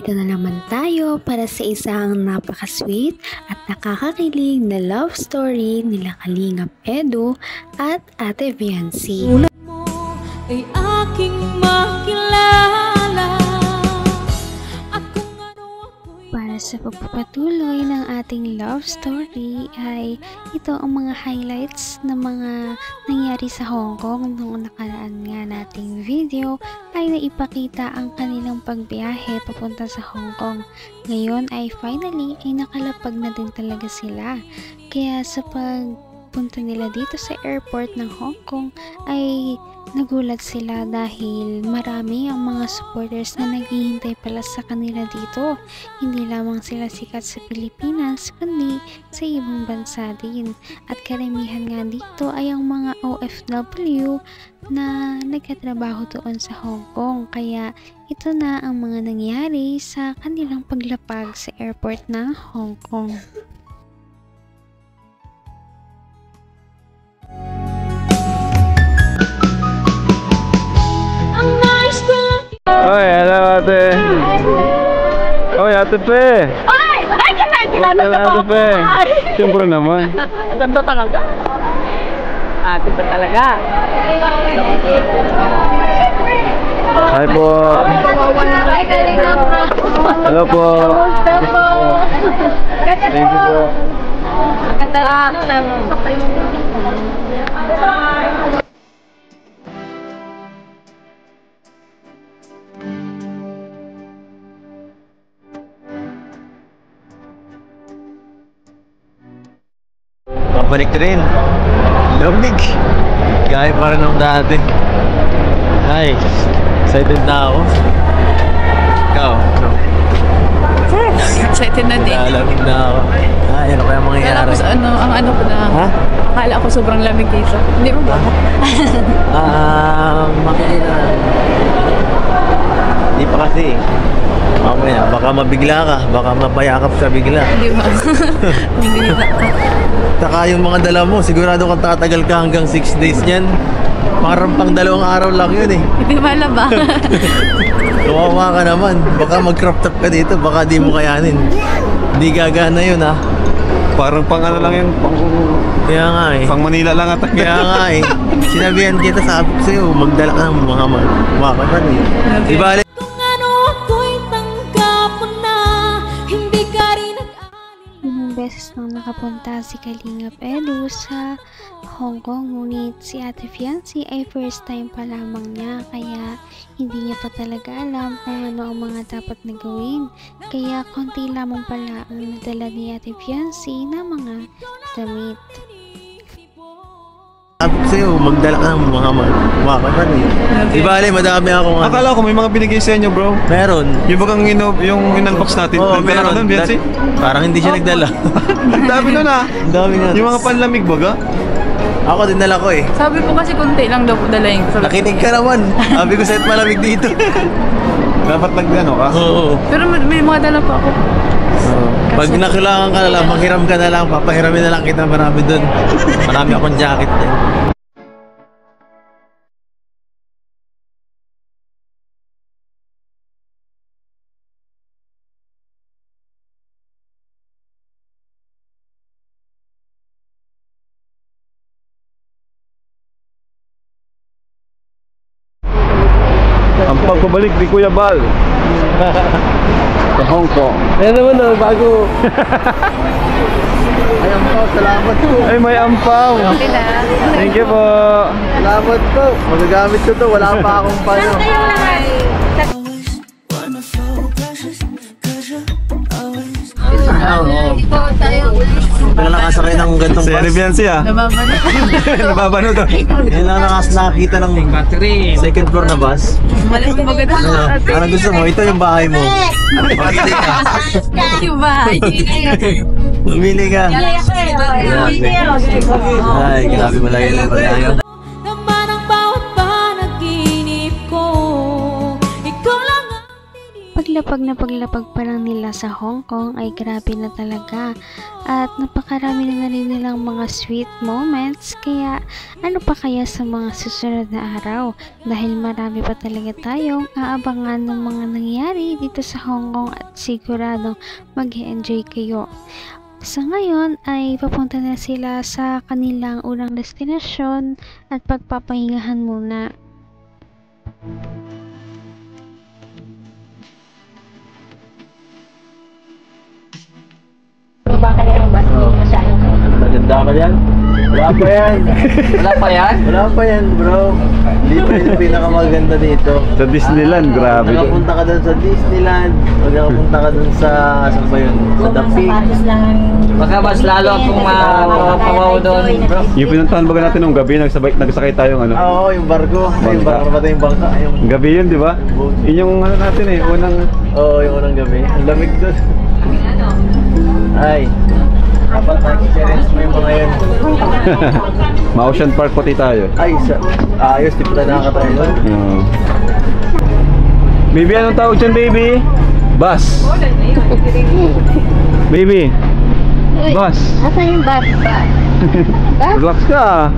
Narito na naman tayo para sa isang napaka-sweet at nakakakilig na love story nila Kalingap Edu at Ate Viancy. Ulat mo ay aking makilala. Para sa pagpapatuloy ng ating love story ay ito ang mga highlights ng mga nangyari sa Hong Kong noong nakaraan nga nating video ay naipakita ang kanilang pagbiyahe papunta sa Hong Kong. Ngayon ay finally ay nakalapag na din talaga sila. Kaya sa pagpunta nila dito sa airport ng Hong Kong ay nagulat sila dahil marami ang mga supporters na naghihintay pala sa kanila dito. Hindi lamang sila sikat sa Pilipinas kundi sa ibang bansa din. At karamihan nga dito ay ang mga OFW na nagkatrabaho doon sa Hong Kong. Kaya ito na ang mga nangyari sa kanilang paglapag sa airport ng Hong Kong. Oy, hello ate. Oy, ate Pe. Ay! Ay! Kinala Hello ate Pe. Siyempre naman. Ganda talaga. Ate pa talaga. Hi po. Hello po. Thank you po. Ganda lang. Balik na rin. Lamig. Gaya pa rin ng dati. Ay, excited na ako. Ikaw? Excited na din. Lamig na ako. Ay, ano kaya mangyayari? Tapos ang ano ko na, Ha? akala ko sobrang lamig dito. Hindi mo ba? Makikita. Hindi pa kasi. Mamaya, baka mabigla ka. Baka mapayakap sa bigla. Hindi ba? Hindi ba? Saka yung mga dala mo, sigurado kang tatagal ka hanggang 6 days niyan. Parang pang 2 araw lang yun eh. Hindi malaba. Kawawa ka naman. Baka mag-crop top ka dito, baka di mo kayanin. Hindi gagana yun ha. Parang pang ano lang yun, Kaya nga eh. pang Manila lang ata. Kaya nga eh. Sinabihan kita, sabi ko sa'yo, magdala ka ng mga makakan eh. Di bale? Kung ano ako'y tanggap mo na, hindi ka rin Ilang beses nang nakapunta si Kalingap Edu sa Hong Kong, ngunit si Ate Viancy ay first time pa lamang niya, kaya hindi niya pa talaga alam kung ano ang mga dapat na gawin. Kaya konti lamang pala ang nadala ni Ate Viancy na mga damit. Sabi ko sa'yo, magdala ka ng mga makakan eh. Di bale, madami akong ano. Akala ko may mga binigay sa inyo, bro. Meron. Yung bagang yung in-unbox natin. Oo, Nagdala ka nun, Viancy? Parang hindi siya nagdala. Ang dami nun ah. Ang dami nga. Yung mga panlamig baga. Ako din dala ko eh. Sabi po kasi konti lang daw po dalayin ko. Nakinig ka naman. Sabi ko sa'yo malamig dito. Dapat nag-ano ka. Oo. Pero may mga dala pa ako. Pag nakailangan ka na lang, manghiram ka na lang, papahiramin na lang kita marami dun. Marami akong jacket din. Ang pagpabalik ni Kuya Bal sa Hong Kong. Ayan naman na, bago. Ay, ampaw, salamat po. Ay, may ampaw. Thank you po. Salamat po. Magagamit ko to, wala pa akong pano. Wala nakasakay ng gantong Si Ate Viancy ah. Nababalik. Nababano to. Yan lang nakakita ng second floor na bus. Malas mo maganda. Ano gusto mo? Ito yung bahay mo. Pagkili ka. Yung bahay. Pumili ka. Ay, grabe malayo na malayo. naman ang bawat panaginip ko. Ikaw lang ang paglapag na paglapag pa lang nila sa Hong Kong ay grabe na talaga. At napakarami na rin nilang mga sweet moments. Kaya ano pa kaya sa mga susunod na araw? Dahil marami pa talaga tayong aabangan ng mga nangyari dito sa Hong Kong at siguradong mag-enjoy kayo. Sa ngayon ay papunta na sila sa kanilang unang destinasyon at pagpapahingahan muna. Maganda ka yan? Wala pa yan. Wala pa yan? Wala pa yan, bro. Hindi pa yung pinakamaganda dito. Sa Disneyland, grabe. Nakapunta ka dun sa Disneyland. Pag nakapunta ka dun sa, saan ba yun? Sa The Peak. Baka mas lalo akong mapapawaw doon, bro. Yung pinuntahan baga natin nung gabi, nagsakay tayong ano. Oo, yung barko. Yung barko ba yung bangka? Yung... Gabi yun, di ba? Yun yung ano natin eh, unang... Oo, yung unang gabi. Ang lamig dun. Ay. Dapat na-experience mo yung mga yan. Ma-Ocean Park pati tayo. Ay, ayos. Di pa tayo nakakatayo nun. Baby, anong tawag dyan, baby? Bus. Baby. Bus. Asan yung bus? Relax ka.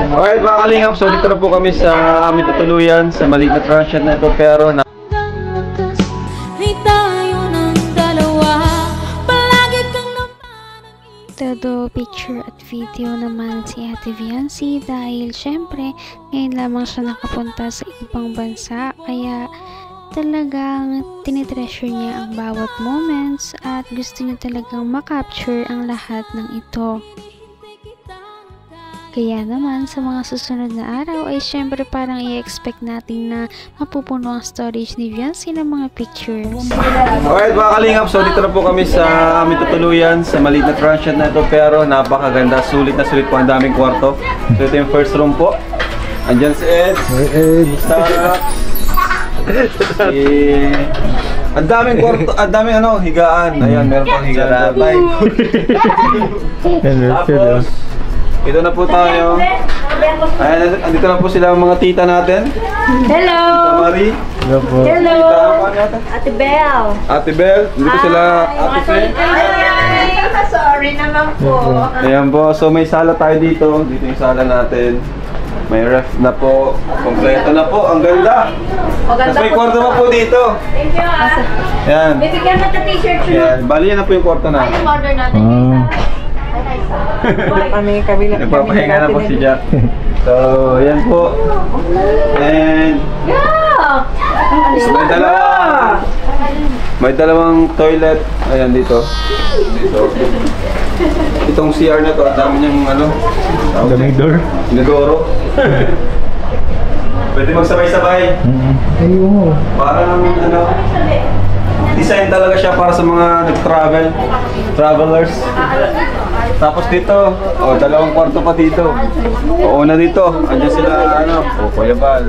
Alright mga kalingap, so dito na po kami sa aming tutuluyan sa maliit na transient na ito, pero na Ay tayo ng dalawa, palagi kang Todo picture at video naman si Ate Viancy dahil syempre ngayon lamang siya nakapunta sa ibang bansa kaya talagang tinitreasure niya ang bawat moments at gusto niya talagang makapture ang lahat ng ito. Kaya naman sa mga susunod na araw ay syempre parang i-expect natin na mapupuno ang storage ni Viancy ng mga pictures. Alright mga kalingap, so dito na po kami sa aming tutuluyan sa maliit na transient na ito, pero napakaganda, sulit na sulit po, ang daming kwarto. So ito yung first room po. Andyan si Ed, si Sarah, ang daming kwarto, ang daming ano, higaan. Ayan, meron pang higaan. Tapos ito na po tayo. Ayan, andito na po sila ang mga tita natin. Hello! Tita Marie. Hello! Ate Belle. Ate Belle. Dito sila Ate Fe. Sorry naman po. Ayan po. So may sala tayo dito. Dito yung sala natin. May ref na po. Kompleto na po. Ang ganda. Tapos may kwarto pa po dito. Thank you Ayan. Bibigyan mo ito t-shirt Ayan. Bali yan na po yung kwarto natin. order natin. Kami kabila. Nagpapahinga na po si Jack. So, ayan po. And may dalawang toilet. Ayan dito. Itong CR na to, ang dami niyang ano. Daming door. Inodoro. Pwede magsabay-sabay. Ayun. Parang ano, design talaga siya para sa mga travelers. Tapos dito, oh, dalawang kwarto pa dito. O una dito, andyan sila ano, Kuya Bal,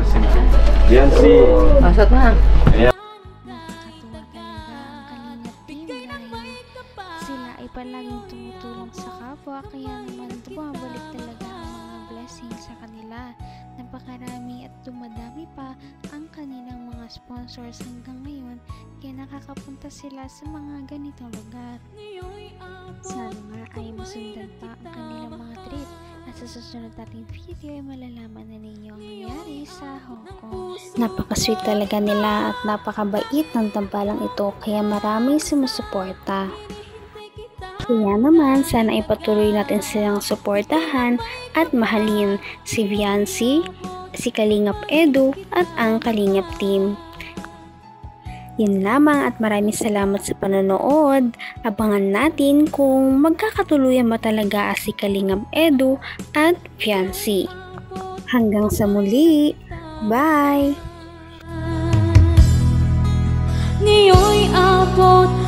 yan si Asat na. ayan. Nakakatuwa talaga ang Kalingap team dahil sila ay palaging tumutulong sa kapwa kaya naman bumabalik talaga ang mga blessings sa kanila. Napakarami at dumadami pa ang kanilang mga sponsors hanggang ngayon kaya nakakapunta sila sa mga ganitong lugar. Sana nga ay masundan pa ang kanilang mga trip at sa susunod nating video ay malalaman na ninyo ang nangyari sa Hong Kong. Napakasweet talaga nila at napakabait ng tambalang ito kaya maraming sumusuporta. Kaya naman sana ipatuloy natin silang suportahan at mahalin si Viancy, si Kalingap Edu at ang Kalingap team. Yun lamang at maraming salamat sa panonood. Abangan natin kung magkakatuluyan ba talaga si Kalingap Edu at Viancy. Hanggang sa muli. Bye! Ngayon'y abot